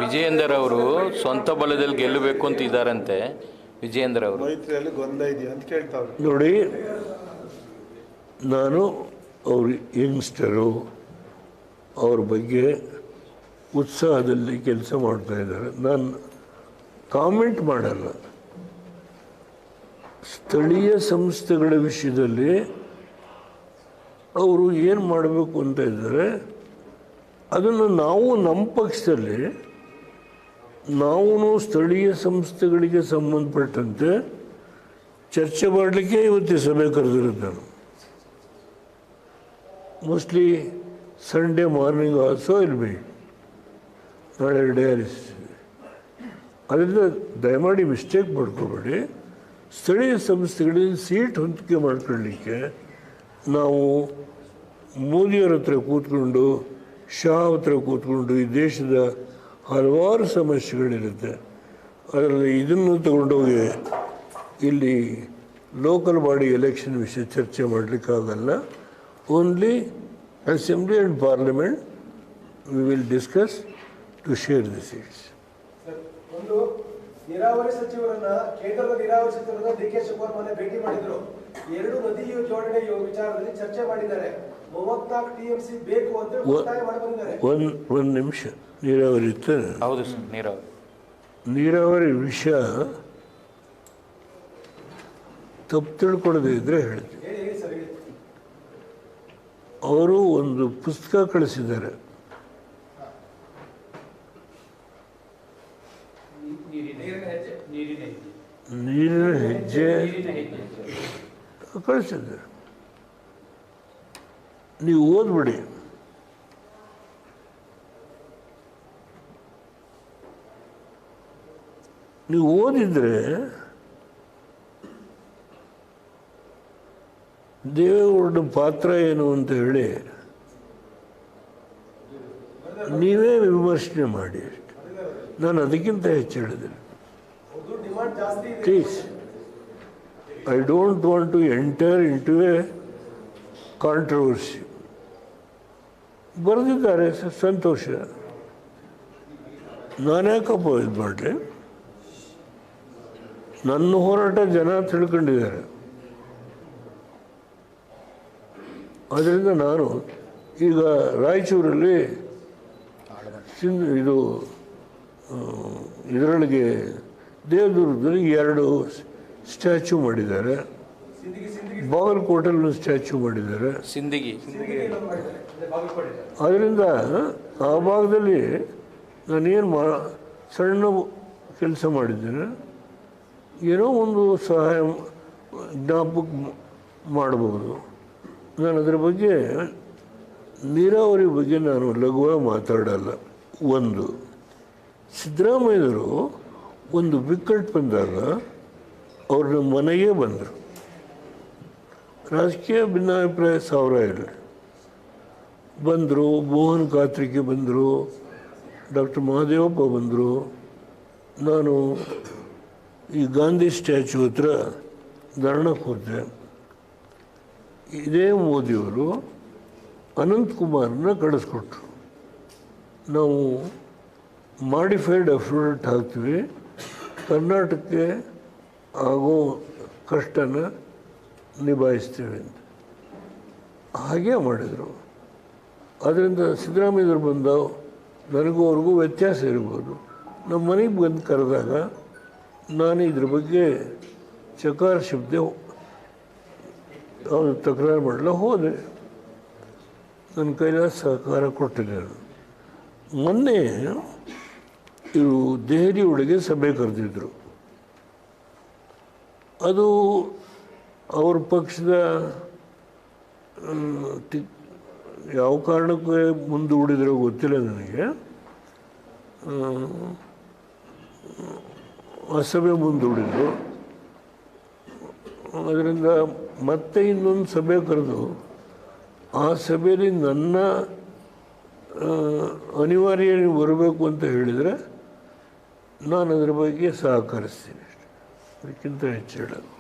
ವಿಜಯೇಂದರ್ ಅವರು ಸ್ವಂತ ಬಲದಲ್ಲಿ ಗೆಲ್ಲಬೇಕು ಅಂತ ಇದ್ದಾರಂತೆ. ವಿಜಯೇಂದ್ರ ಅವರು ಮೈತ್ರಿಯಲ್ಲಿ ಗೊಂದಲ ಇದೆಯಾ ಅಂತ ಕೇಳ್ತಾವ್ರೆ. ನೋಡಿ, ನಾನು ಅವ್ರ ಯಂಗ್ಸ್ಟರು, ಅವ್ರ ಬಗ್ಗೆ ಉತ್ಸಾಹದಲ್ಲಿ ಕೆಲಸ ಮಾಡ್ತಾ ಇದ್ದಾರೆ. ನಾನು ಕಾಮೆಂಟ್ ಮಾಡಲ್ಲ. ಸ್ಥಳೀಯ ಸಂಸ್ಥೆಗಳ ವಿಷಯದಲ್ಲಿ ಅವರು ಏನು ಮಾಡಬೇಕು ಅಂತ ಇದ್ದಾರೆ ಅದನ್ನು ನಾವು ನಮ್ಮ ಪಕ್ಷದಲ್ಲಿ ನಾವು ಸ್ಥಳೀಯ ಸಂಸ್ಥೆಗಳಿಗೆ ಸಂಬಂಧಪಟ್ಟಂತೆ ಚರ್ಚೆ ಮಾಡಲಿಕ್ಕೆ ಇವತ್ತು ಸಭೆ ಕರೆದಿರೋದು. ನಾನು ಮೋಸ್ಟ್ಲಿ ಸಂಡೇ ಮಾರ್ನಿಂಗ್ ಆಲ್ಸೋ ಇಲ್ ಬಿ ನಾಳೆ ಡೇರಿಸ್. ಅದರಿಂದ ದಯಮಾಡಿ ಮಿಸ್ಟೇಕ್ ಮಾಡ್ಕೋಬೇಡಿ. ಸ್ಥಳೀಯ ಸಂಸ್ಥೆಗಳಿಗೆ ಸೀಟ್ ಹೊಂದಿಕೆ ಮಾಡ್ಕೊಳ್ಳಿಕ್ಕೆ ನಾವು ಮೋದಿಯವರ ಹತ್ರ ಕೂತ್ಕೊಂಡು, ಶಾ ಹತ್ರ ಕೂತ್ಕೊಂಡು ಈ ದೇಶದ ಹಲವಾರು ಸಮಸ್ಯೆಗಳಿರುತ್ತೆ. ಅದರಲ್ಲಿ ಇದನ್ನು ತಗೊಂಡೋಗಿ ಇಲ್ಲಿ ಲೋಕಲ್ ಬಾಡಿ ಎಲೆಕ್ಷನ್ ವಿಷಯ ಚರ್ಚೆ ಮಾಡಲಿಕ್ಕಾಗಲ್ಲ. Only assembly and parliament we will discuss to share the seats. ಒಂದು ನೀರಾವರಿ ಸಚಿವರನ್ನ, ಕೇಂದ್ರದ ನೀರಾವರಿ ಸಚಿವರನ್ನ ಡಿ.ಕೆ. ಶಿವಕುಮಾರ್ ಮನೆ ಭೇಟಿ ಮಾಡಿದ್ರು. 2 ನದಿ ಜೋಡಣೆ ವಿಚಾರದಲ್ಲಿ ಚರ್ಚೆ ಮಾಡಿದ್ದಾರೆ. 34 ಟಿಎಂಸಿ ಬೇಕು ಅಂತ ಒತ್ತಾಯ ಮಾಡಿ ಬಂದಿದ್ದಾರೆ. ಒಂದು ನಿಮಿಷ. ನೀರಾವರಿ ಇತ್ತು. ಹೌದು ಸರ್, ನೀರಾವರಿ ವಿಷಯ ತಪ್ಪು ತಿಳ್ಕೊಳ್ಳದೆ ಇದ್ರೆ ಹೇಳ್ತೀವಿ. ಅವರು ಒಂದು ಪುಸ್ತಕ ಕಳಿಸಿದ್ದಾರೆ. ನೀರಿನ ಹೆಜ್ಜೆ ಕಳಿಸಿದ್ದಾರೆ. ನೀವು ಓದ್ಬಿಡಿ. ನೀವು ಓದಿದ್ರೆ ದೇವೇಗೌಡನ ಪಾತ್ರ ಏನು ಅಂತ ಹೇಳಿ ನೀವೇ ವಿಮರ್ಶನೆ ಮಾಡಿ ಅಷ್ಟೆ. ನಾನು ಅದಕ್ಕಿಂತ ಹೆಚ್ಚು ಹೇಳಿದ್ದೇನೆ. Please, I don't want to enter into a controversy. ಬರೆದಿದ್ದಾರೆ, ಸಂತೋಷ. ನಾನ್ಯಾಕಪ್ಪ ಇದು ಮಾಡಲಿ? ನನ್ನ ಹೋರಾಟ ಜನ ತಿಳ್ಕೊಂಡಿದ್ದಾರೆ. ಅದರಿಂದ ನಾನು ಈಗ ರಾಯಚೂರಲ್ಲಿ ಇದರೊಳಗೆ ದೇವದುರ್ಗದಲ್ಲಿ 2 ಸ್ಟ್ಯಾಚ್ಯೂ ಮಾಡಿದ್ದಾರೆ. ಬಾಗಲಕೋಟೆಲ್ಲೂ ಸ್ಟ್ಯಾಚ್ಯೂ ಮಾಡಿದ್ದಾರೆ. ಸಿಂದಗಿ. ಅದರಿಂದ ಆ ಭಾಗದಲ್ಲಿ ನಾನೇನು ಸಣ್ಣ ಕೆಲಸ ಮಾಡಿದ್ದೇನೆ, ಏನೋ ಒಂದು ಸಹಾಯ ಜ್ಞಾಪಕ ಮಾಡಬಹುದು. ನಾನು ಅದರ ಬಗ್ಗೆ, ನೀರಾವರಿ ಬಗ್ಗೆ ನಾನು ಲಘುವಾಗಿ ಮಾತಾಡಲ್ಲ. ಒಂದು, ಸಿದ್ದರಾಮಯ್ಯವರು ಒಂದು ಬಿಕ್ಕಟ್ಟು ಬಂದಾಗ ಅವ್ರ ಮನೆಗೆ ಬಂದರು. ರಾಜಕೀಯ ಭಿನ್ನಾಭಿಪ್ರಾಯ 1000 ಇರಲಿ, ಬಂದರು. ಮೋಹನ್ ಕಾತ್ರಿಕೆ ಬಂದರು, ಡಾಕ್ಟರ್ ಮಹದೇವಪ್ಪ ಬಂದರು. ನಾನು ಈ ಗಾಂಧಿ ಸ್ಟ್ಯಾಚ್ಯೂ ಹತ್ರ ಧರಣಕ್ಕೆ ಹೋದೆ. ಇದೇ ಮೋದಿಯವರು ಅನಂತಕುಮಾರನ್ನ ಕಳಿಸ್ಕೊಟ್ರು. ನಾವು ಮಾಡಿಫೈಡ್ ಅಫಿಡವಿಟ್ ಹಾಕ್ತೀವಿ, ಕರ್ನಾಟಕಕ್ಕೆ ಆಗೋ ಕಷ್ಟನ ನಿಭಾಯಿಸ್ತೀವಿ ಅಂತ. ಹಾಗೇ ಮಾಡಿದರು. ಅದರಿಂದ ಸಿದ್ದರಾಮಯ್ಯವ್ರು ಬಂದವು. ನನಗೂ ಅವ್ರಿಗೂ ವ್ಯತ್ಯಾಸ ಇರ್ಬೋದು. ನಮ್ಮ ಮನೆಗೆ ಬಂದು ಕರೆದಾಗ ನಾನು ಇದ್ರ ಬಗ್ಗೆ ಚಕಾರ ಶಬ್ದ ಅವನು ತಕರಾರು ಮಾಡಲ್ಲ ಹೋದೆ. ನನ್ನ ಕೈಲಾದ ಸಹಕಾರ ಕೊಟ್ಟಿದ್ದರು. ಮೊನ್ನೆ ಇವರು ದೆಹಲಿ ಒಳಗೆ ಸಭೆ ಕರೆದಿದ್ದರು. ಅದು ಅವ್ರ ಪಕ್ಷದ ಯಾವ ಕಾರಣಕ್ಕೆ ಮುಂದೂಡಿದ್ರೋ ಗೊತ್ತಿಲ್ಲ ನನಗೆ. ಆ ಸಭೆ ಮುಂದೂಡಿದ್ರು. ಅದರಿಂದ ಮತ್ತೆ ಇನ್ನೊಂದು ಸಭೆ ಕರೆದು ಆ ಸಭೆಯಲ್ಲಿ ನನ್ನ ಅನಿವಾರ್ಯ ಬರಬೇಕು ಅಂತ ಹೇಳಿದರೆ ನಾನು ಅದರ ಬಗ್ಗೆ ಸಹಕರಿಸ್ತೀನಿ. ಅದಕ್ಕಿಂತ ಹೆಚ್ಚು ಹೇಳಲ್ಲ.